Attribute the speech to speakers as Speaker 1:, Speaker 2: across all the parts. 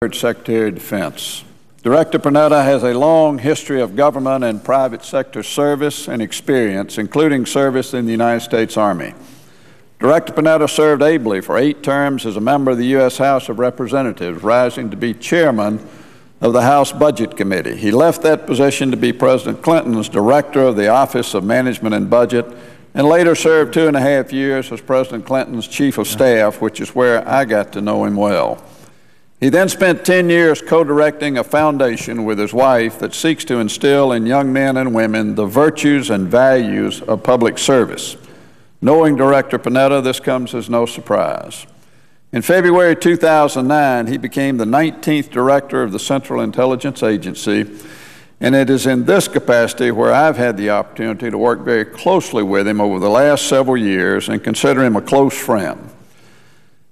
Speaker 1: Secretary of Defense. Director Panetta has a long history of government and private sector service and experience, including service in the United States Army. Director Panetta served ably for 8 terms as a member of the U.S. House of Representatives, rising to be chairman of the House Budget Committee. He left that position to be President Clinton's director of the Office of Management and Budget, and later served 2.5 years as President Clinton's Chief of Staff, which is where I got to know him well. He then spent 10 years co-directing a foundation with his wife that seeks to instill in young men and women the virtues and values of public service. Knowing Director Panetta, this comes as no surprise. In February 2009, he became the 19th director of the Central Intelligence Agency, and it is in this capacity where I've had the opportunity to work very closely with him over the last several years and consider him a close friend.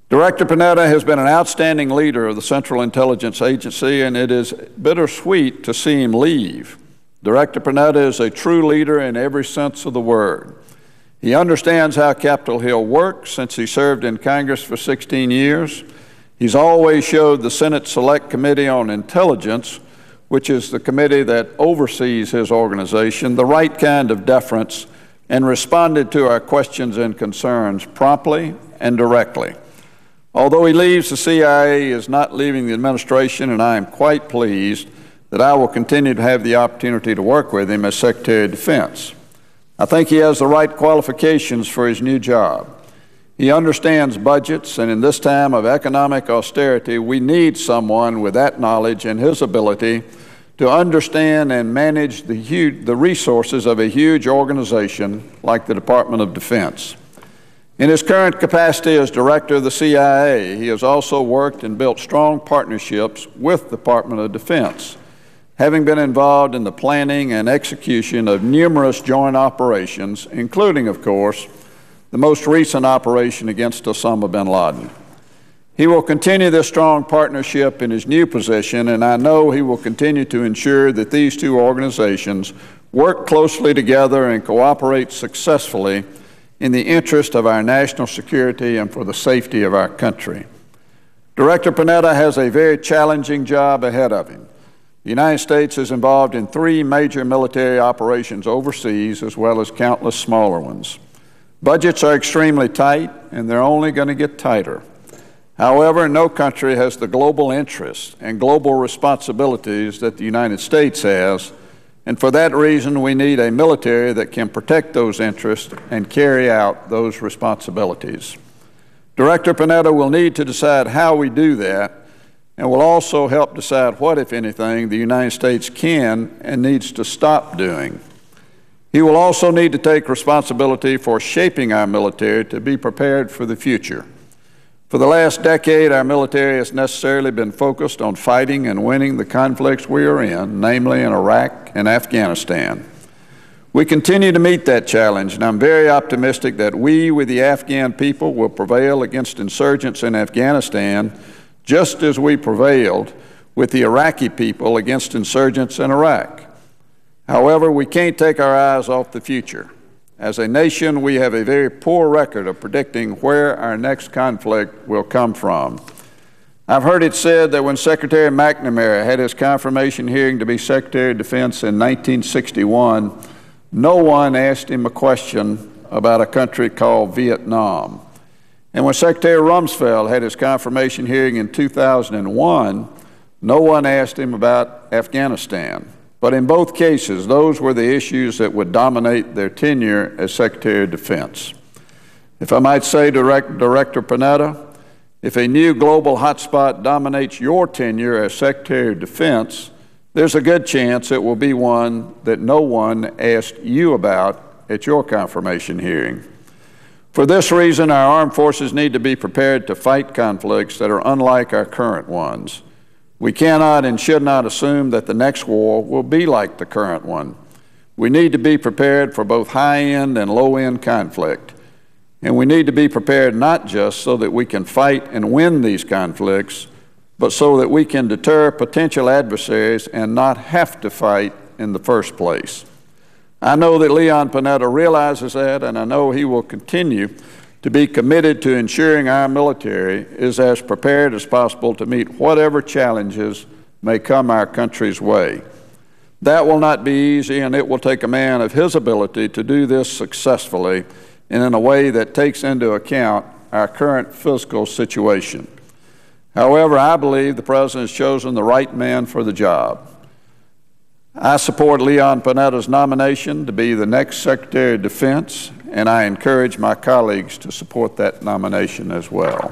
Speaker 1: Director Panetta has been an outstanding leader of the Central Intelligence Agency, and it is bittersweet to see him leave. Director Panetta is a true leader in every sense of the word. He understands how Capitol Hill works since he served in Congress for 16 years. He's always showed the Senate Select Committee on Intelligence, which is the committee that oversees his organization, the right kind of deference, and responded to our questions and concerns promptly and directly. Although he leaves, the CIA he is not leaving the administration, and I am quite pleased that I will continue to have the opportunity to work with him as Secretary of Defense. I think he has the right qualifications for his new job. He understands budgets, and in this time of economic austerity, we need someone with that knowledge and his ability to understand and manage the resources of a huge organization like the Department of Defense. In his current capacity as director of the CIA, he has also worked and built strong partnerships with the Department of Defense, having been involved in the planning and execution of numerous joint operations, including, of course, the most recent operation against Osama bin Laden. He will continue this strong partnership in his new position, and I know he will continue to ensure that these two organizations work closely together and cooperate successfully in the interest of our national security and for the safety of our country. Director Panetta has a very challenging job ahead of him. The United States is involved in 3 major military operations overseas, as well as countless smaller ones. Budgets are extremely tight, and they're only going to get tighter. However, no country has the global interests and global responsibilities that the United States has, and for that reason, we need a military that can protect those interests and carry out those responsibilities. Director Panetta will need to decide how we do that, and will also help decide what, if anything, the United States can and needs to stop doing. He will also need to take responsibility for shaping our military to be prepared for the future. For the last decade, our military has necessarily been focused on fighting and winning the conflicts we are in, namely in Iraq and Afghanistan. We continue to meet that challenge, and I'm very optimistic that we, with the Afghan people, will prevail against insurgents in Afghanistan, just as we prevailed with the Iraqi people against insurgents in Iraq. However, we can't take our eyes off the future. As a nation, we have a very poor record of predicting where our next conflict will come from. I've heard it said that when Secretary McNamara had his confirmation hearing to be Secretary of Defense in 1961, no one asked him a question about a country called Vietnam. And when Secretary Rumsfeld had his confirmation hearing in 2001, no one asked him about Afghanistan. But in both cases, those were the issues that would dominate their tenure as Secretary of Defense. If I might say, Director Panetta, if a new global hotspot dominates your tenure as Secretary of Defense, there's a good chance it will be one that no one asked you about at your confirmation hearing. For this reason, our armed forces need to be prepared to fight conflicts that are unlike our current ones. We cannot and should not assume that the next war will be like the current one. We need to be prepared for both high-end and low-end conflict. And we need to be prepared not just so that we can fight and win these conflicts, but so that we can deter potential adversaries and not have to fight in the first place. I know that Leon Panetta realizes that, and I know he will continue to be committed to ensuring our military is as prepared as possible to meet whatever challenges may come our country's way. That will not be easy, and it will take a man of his ability to do this successfully and in a way that takes into account our current fiscal situation. However, I believe the President has chosen the right man for the job. I support Leon Panetta's nomination to be the next Secretary of Defense, and I encourage my colleagues to support that nomination as well.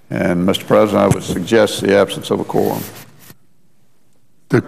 Speaker 1: And, Mr. President, I would suggest the absence of a quorum.
Speaker 2: The